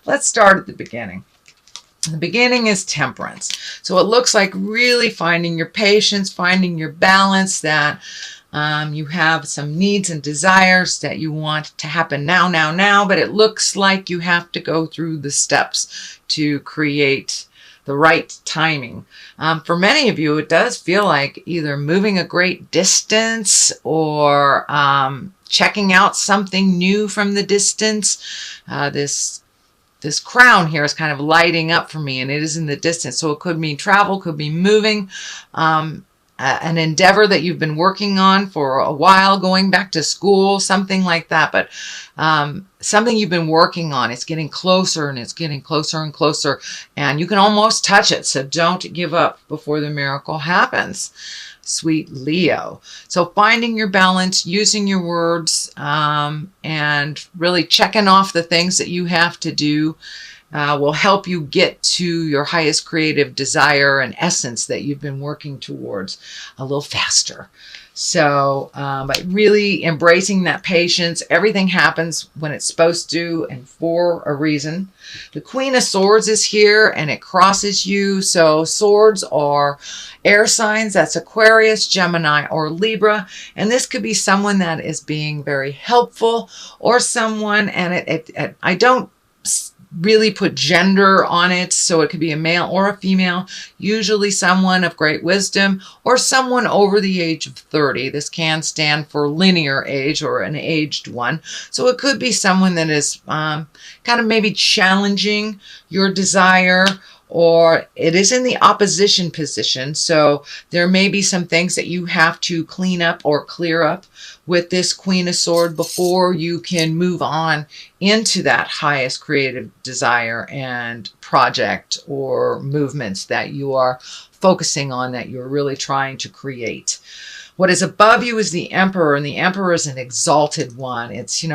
Let's start at the beginning. The beginning is temperance. So it looks like really finding your patience, finding your balance, that you have some needs and desires that you want to happen now, but it looks like you have to go through the steps to create the right timing. For many of you, it does feel like either moving a great distance or checking out something new from the distance. This crown here is kind of lighting up for me, and it is in the distance. So it could mean travel, could be moving, an endeavor that you've been working on for a while, going back to school, something like that. But something you've been working on, it's getting closer, and it's getting closer and closer, and you can almost touch it. So don't give up before the miracle happens, sweet Leo. So finding your balance, using your words, and really checking off the things that you have to do will help you get to your highest creative desire and essence that you've been working towards a little faster. So by really embracing that patience, everything happens when it's supposed to and for a reason. The Queen of Swords is here, and it crosses you. So swords are air signs. That's Aquarius, Gemini, or Libra. And this could be someone that is being very helpful, or someone, and I don't really put gender on it, so it could be a male or a female, usually someone of great wisdom or someone over the age of 30. This can stand for linear age or an aged one. So it could be someone that is kind of maybe challenging your desire, or it is in the opposition position. So there may be some things that you have to clean up or clear up with this Queen of Swords before you can move on into that highest creative desire and project or movements that you are focusing on, that you're really trying to create. What is above you is the Emperor, and the Emperor is an exalted one. It's,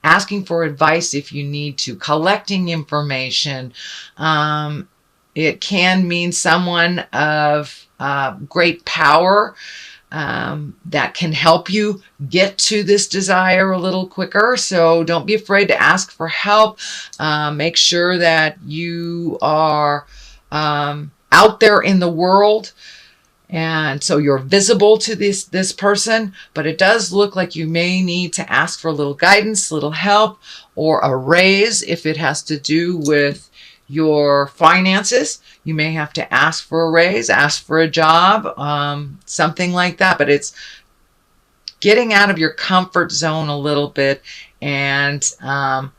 asking for advice if you need to, collecting information. It can mean someone of great power that can help you get to this desire a little quicker. So don't be afraid to ask for help. Make sure that you are out there in the world, and so you're visible to this person. But it does look like you may need to ask for a little guidance, a little help, or a raise if it has to do with your finances. You may have to ask for a raise, ask for a job, something like that. But it's getting out of your comfort zone a little bit and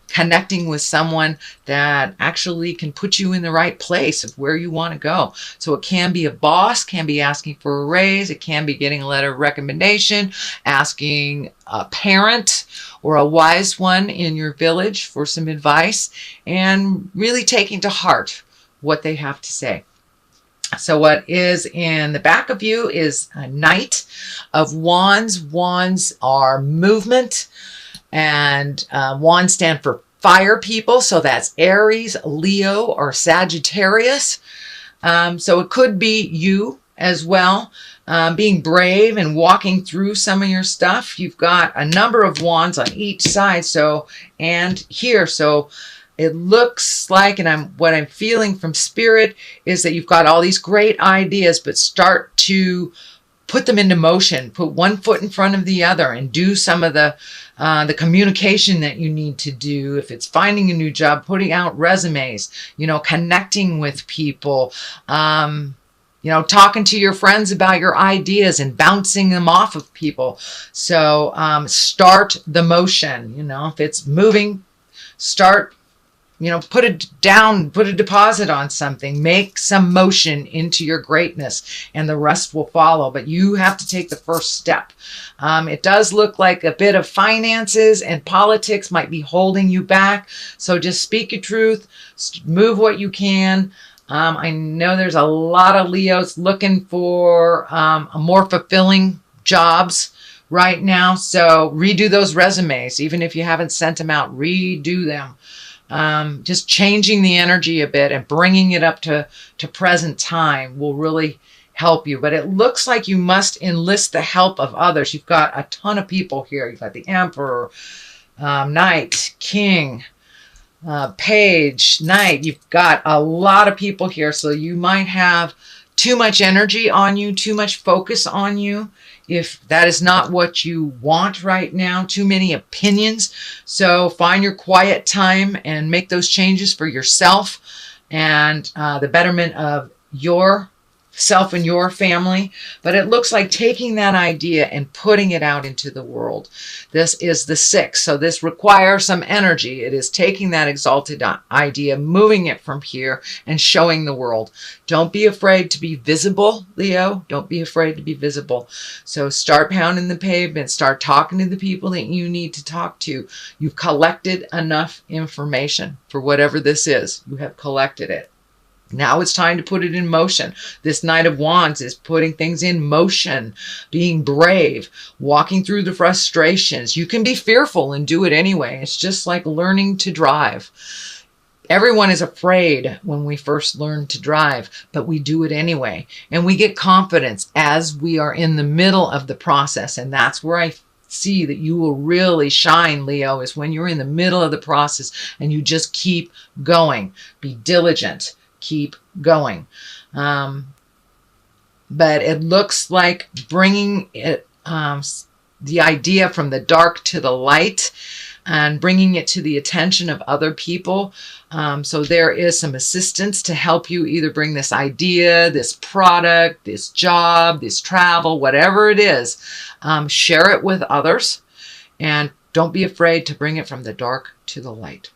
connecting with someone that actually can put you in the right place of where you want to go. So it can be a boss, can be asking for a raise, it can be getting a letter of recommendation, asking a parent or a wise one in your village for some advice, and really taking to heart what they have to say. So what is in the back of you is a Knight of Wands. Wands are movement, and wands stand for fire people. So that's Aries, Leo, or Sagittarius. So it could be you as well, being brave and walking through some of your stuff. You've got a number of wands on each side, and here. So it looks like, and what I'm feeling from Spirit is that you've got all these great ideas, but start to put them into motion. Put one foot in front of the other and do some of the communication that you need to do. If it's finding a new job, putting out resumes, connecting with people, talking to your friends about your ideas and bouncing them off of people. So start the motion. If it's moving, start. Put it down, put a deposit on something, make some motion into your greatness, and the rest will follow. But you have to take the first step. It does look like a bit of finances and politics might be holding you back. So just speak your truth, move what you can. I know there's a lot of Leos looking for a more fulfilling jobs right now. So redo those resumes. Even if you haven't sent them out, redo them. Just changing the energy a bit and bringing it up to present time will really help you. But it looks like you must enlist the help of others. You've got a ton of people here. You've got the Emperor, Knight, King, Page, Knight, you've got a lot of people here, so you might have too much energy on you, too much focus on you. If that is not what you want right now, too many opinions. So find your quiet time and make those changes for yourself and the betterment of your self and your family. But it looks like taking that idea and putting it out into the world. This is the 6, so this requires some energy. It is taking that exalted idea, moving it from here and showing the world. Don't be afraid to be visible, Leo. Don't be afraid to be visible. So start pounding the pavement, start talking to the people that you need to talk to. You've collected enough information for whatever this is. You have collected it. Now it's time to put it in motion. This Knight of Wands is putting things in motion, being brave, walking through the frustrations. You can be fearful and do it anyway. It's just like learning to drive. Everyone is afraid when we first learn to drive, but we do it anyway. And we get confidence as we are in the middle of the process. And that's where I see that you will really shine, Leo, is when you're in the middle of the process and you just keep going. Be diligent. Keep going. But it looks like bringing it, the idea from the dark to the light and bringing it to the attention of other people. So there is some assistance to help you either bring this idea, this product, this job, this travel, whatever it is. Share it with others and don't be afraid to bring it from the dark to the light.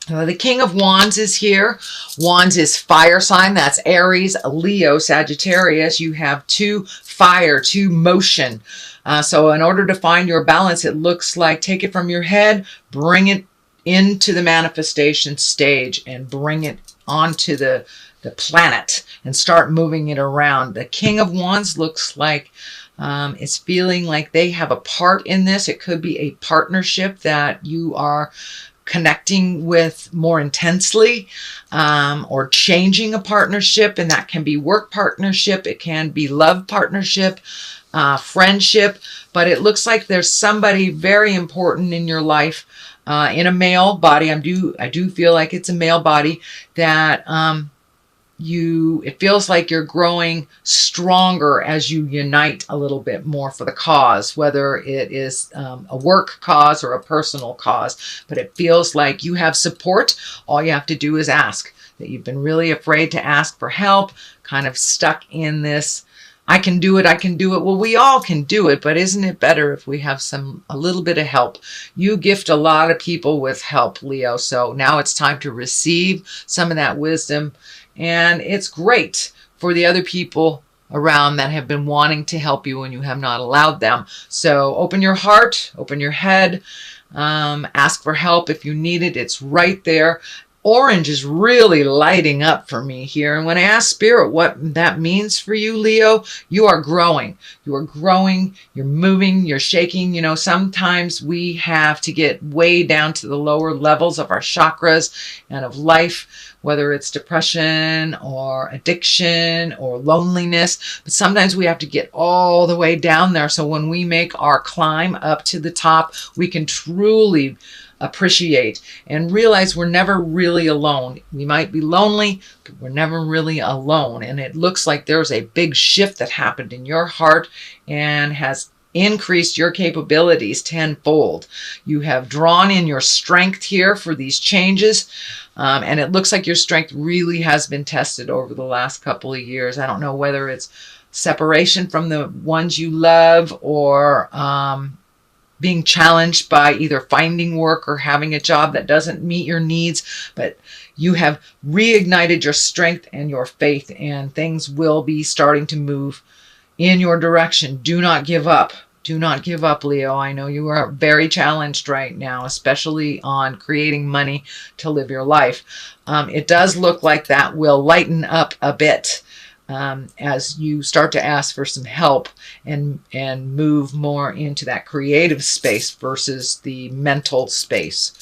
The King of Wands is here. Wands is fire sign. That's Aries, Leo, Sagittarius. You have 2 fire, 2 motion. So in order to find your balance, it looks like take it from your head, bring it into the manifestation stage and bring it onto the planet and start moving it around. The King of Wands looks like it's feeling like they have a part in this. It could be a partnership that you are connecting with more intensely, or changing a partnership, and that can be work partnership, it can be love partnership, friendship, but it looks like there's somebody very important in your life, in a male body. I do feel like it's a male body that it feels like you're growing stronger as you unite a little bit more for the cause, whether it is a work cause or a personal cause, but it feels like you have support. All you have to do is ask. That you've been really afraid to ask for help, kind of stuck in this, I can do it, I can do it. Well, we all can do it, but isn't it better if we have a little bit of help? You gift a lot of people with help, Leo, so now it's time to receive some of that wisdom. And it's great for the other people around that have been wanting to help you and you have not allowed them. So open your heart, open your head, ask for help if you need it. It's right there. Orange is really lighting up for me here. And when I ask Spirit what that means for you, Leo, you are growing. You are growing, you're moving, you're shaking. You know, sometimes we have to get way down to the lower levels of our chakras and of life, whether it's depression or addiction or loneliness. But sometimes we have to get all the way down there. So when we make our climb up to the top, we can truly appreciate and realize we're never really alone. We might be lonely, but we're never really alone. And it looks like there's a big shift that happened in your heart and has increased your capabilities tenfold. You have drawn in your strength here for these changes. And it looks like your strength really has been tested over the last couple of years. I don't know whether it's separation from the ones you love or being challenged by either finding work or having a job that doesn't meet your needs, but you have reignited your strength and your faith, and things will be starting to move in your direction. Do not give up. Do not give up, Leo. I know you are very challenged right now, especially on creating money to live your life. It does look like that will lighten up a bit as you start to ask for some help and move more into that creative space versus the mental space.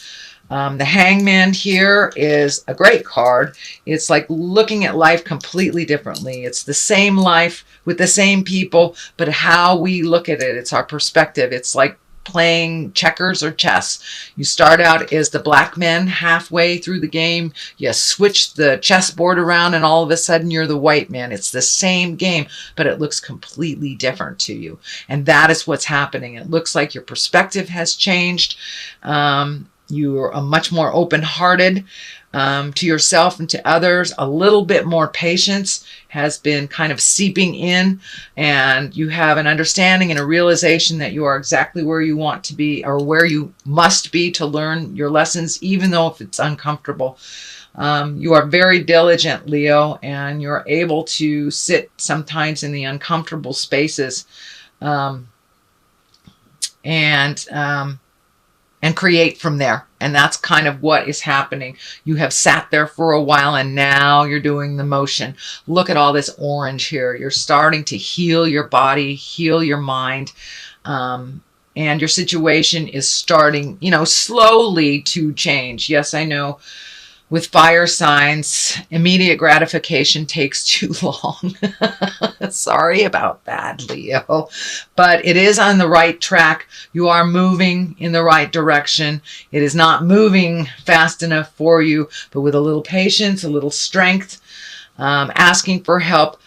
The Hangman here is a great card. It's like looking at life completely differently. It's the same life with the same people, but how we look at it, it's our perspective. It's like playing checkers or chess. You start out as the black man halfway through the game. You switch the chessboard around and all of a sudden you're the white man. It's the same game, but it looks completely different to you. And that is what's happening. It looks like your perspective has changed. You are much more open-hearted to yourself and to others. A little bit more patience has been kind of seeping in, and you have an understanding and a realization that you are exactly where you want to be, or where you must be to learn your lessons, even though if it's uncomfortable. You are very diligent, Leo, and you're able to sit sometimes in the uncomfortable spaces and create from there. And that's kind of what is happening. You have sat there for a while and now you're doing the motion. Look at all this orange here. You're starting to heal your body, heal your mind. And your situation is starting, slowly to change. Yes, I know. With fire signs, immediate gratification takes too long. Sorry about that, Leo. But it is on the right track. You are moving in the right direction. It is not moving fast enough for you, but with a little patience, a little strength, asking for help,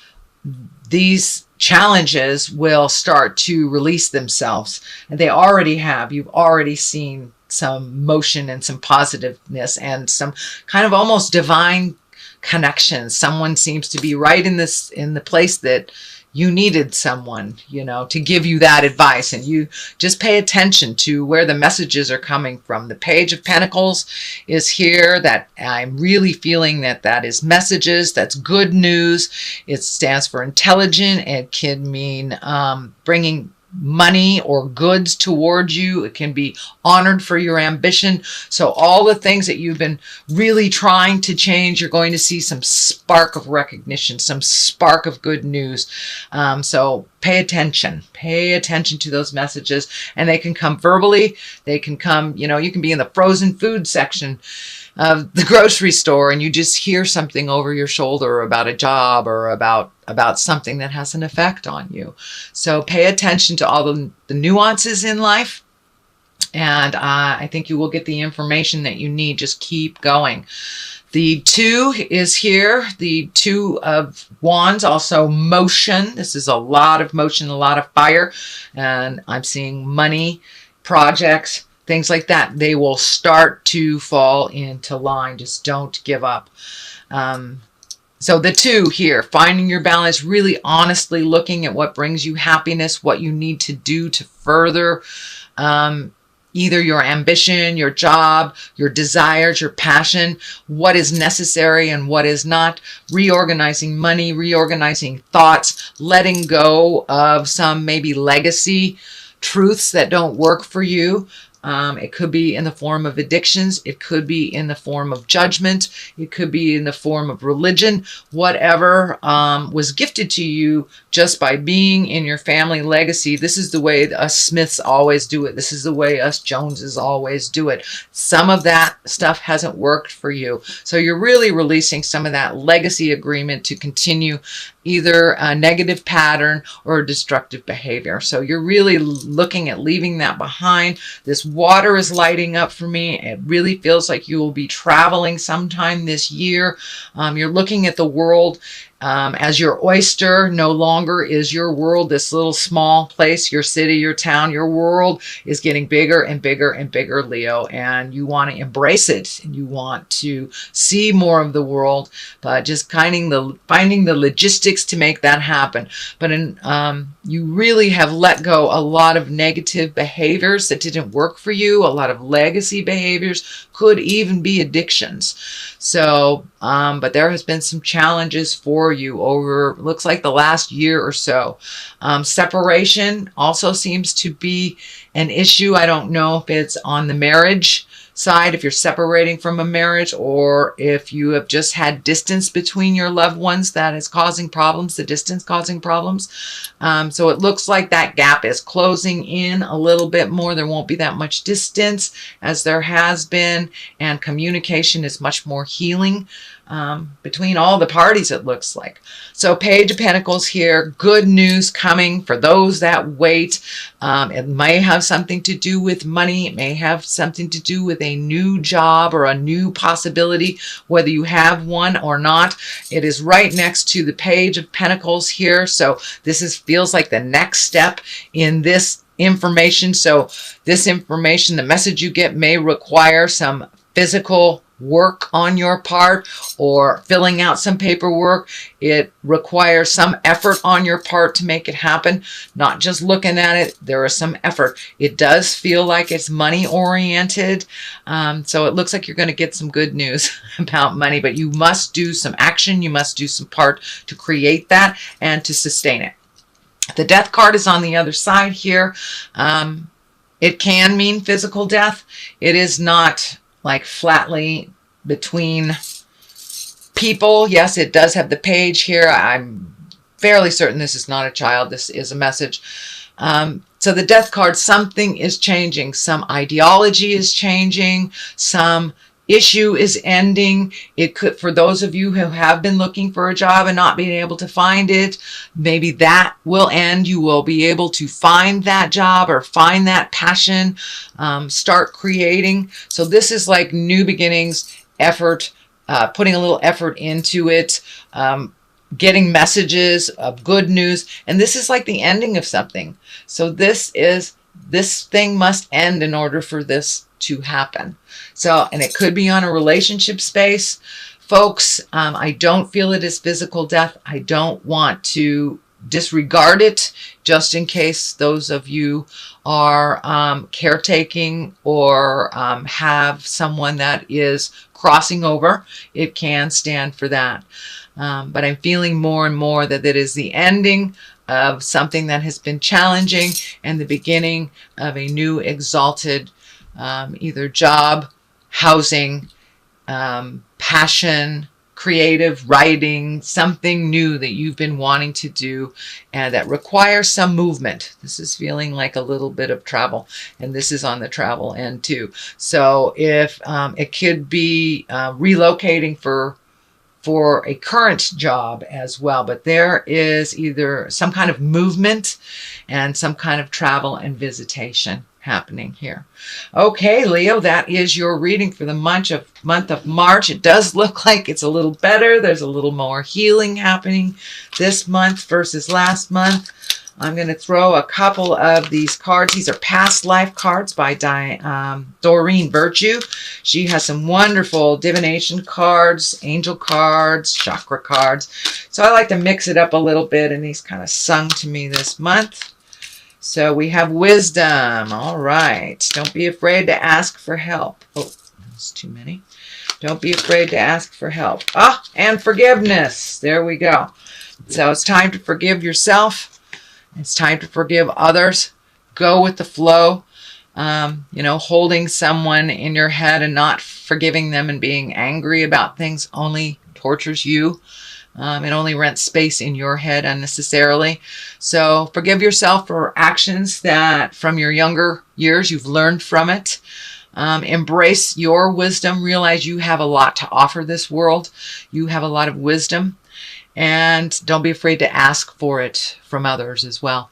these challenges will start to release themselves. And they already have. You've already seen some motion and some positiveness and some kind of almost divine connections. Someone seems to be right in the place that you needed someone, to give you that advice. And you just pay attention to where the messages are coming from. The Page of Pentacles is here. That I'm really feeling that is messages. That's good news. It stands for intelligent. It can mean bringing money or goods towards you. It can be honored for your ambition. So all the things that you've been really trying to change, you're going to see some spark of recognition, some spark of good news. So pay attention to those messages, and they can come verbally. They can come, you can be in the frozen food section of the grocery store and you just hear something over your shoulder about a job or about something that has an effect on you. So pay attention to all the nuances in life, and I think you will get the information that you need. Just keep going. The 2 is here. The 2 of Wands, also motion. This is a lot of motion, a lot of fire, and I'm seeing money, projects, things like that. They will start to fall into line. Just don't give up. So the 2 here, finding your balance, really honestly looking at what brings you happiness, what you need to do to further either your ambition, your job, your desires, your passion, what is necessary and what is not, reorganizing money, reorganizing thoughts, letting go of some maybe legacy truths that don't work for you. It could be in the form of addictions. It could be in the form of judgment. It could be in the form of religion. Whatever was gifted to you just by being in your family legacy. This is the way us Smiths always do it. This is the way us Joneses always do it. Some of that stuff hasn't worked for you. So you're really releasing some of that legacy agreement to continue either a negative pattern or a destructive behavior. So you're really looking at leaving that behind. This water is lighting up for me. It really feels like you will be traveling sometime this year. You're looking at the world as your oyster. No longer is your world this little small place, your city, your town. Your world is getting bigger and bigger and bigger, Leo, and you want to embrace it and you want to see more of the world, but just finding the logistics to make that happen. But you really have let go a lot of negative behaviors that didn't work for you, a lot of legacy behaviors, could even be addictions. So, but there has been some challenges for you over, looks like the last year or so. Separation also seems to be an issue. I don't know if it's on the marriage side, if you're separating from a marriage, or if you have just had distance between your loved ones that is causing problems, the distance causing problems. So it looks like that gap is closing in a little bit more. There won't be that much distance as there has been, and communication is much more healing between all the parties, it looks like. So Page of Pentacles here, good news coming for those that wait. It may have something to do with money. It may have something to do with a new job or a new possibility, whether you have one or not. It is right next to the Page of Pentacles here. So this feels like the next step in this information. So this information, the message you get, may require some physical work on your part, or filling out some paperwork. It requires some effort on your part to make it happen, not just looking at it. There is some effort. It does feel like it's money oriented. So it looks like you're going to get some good news about money, but you must do some action. You must do some part to create that and to sustain it. The Death card is on the other side here. It can mean physical death. It is not like flatly between people. Yes, it does have the page here. I'm fairly certain this is not a child. This is a message. So the Death card, something is changing. Some ideology is changing. Some issue is ending. It could, for those of you who have been looking for a job and not being able to find it, maybe that will end. You will be able to find that job or find that passion, start creating. So this is like new beginnings, effort, putting a little effort into it, getting messages of good news. And this is like the ending of something. So this thing must end in order for this to happen. So, and it could be on a relationship space. Folks, I don't feel it is physical death. I don't want to disregard it, just in case those of you are caretaking or have someone that is crossing over. It can stand for that. But I'm feeling more and more that it is the ending of something that has been challenging and the beginning of a new exalted either job, housing, passion, creative writing, something new that you've been wanting to do and that requires some movement. This is feeling like a little bit of travel, and this is on the travel end too. So if it could be relocating for a current job as well, but there is either some kind of movement and some kind of travel and visitation happening here. Okay, Leo, that is your reading for the month of March. It does look like it's a little better. There's a little more healing happening this month versus last month. I'm going to throw a couple of these cards. These are past life cards by Doreen Virtue. She has some wonderful divination cards, angel cards, chakra cards. So I like to mix it up a little bit, and these kind of sung to me this month. So we have wisdom. All right. Don't be afraid to ask for help. Oh, that's too many. Don't be afraid to ask for help. Ah, and forgiveness. There we go. So it's time to forgive yourself. It's time to forgive others. Go with the flow. Holding someone in your head and not forgiving them and being angry about things only tortures you. It only rents space in your head unnecessarily. So forgive yourself for actions that from your younger years you've learned from it. Embrace your wisdom. Realize you have a lot to offer this world. You have a lot of wisdom. And don't be afraid to ask for it from others as well.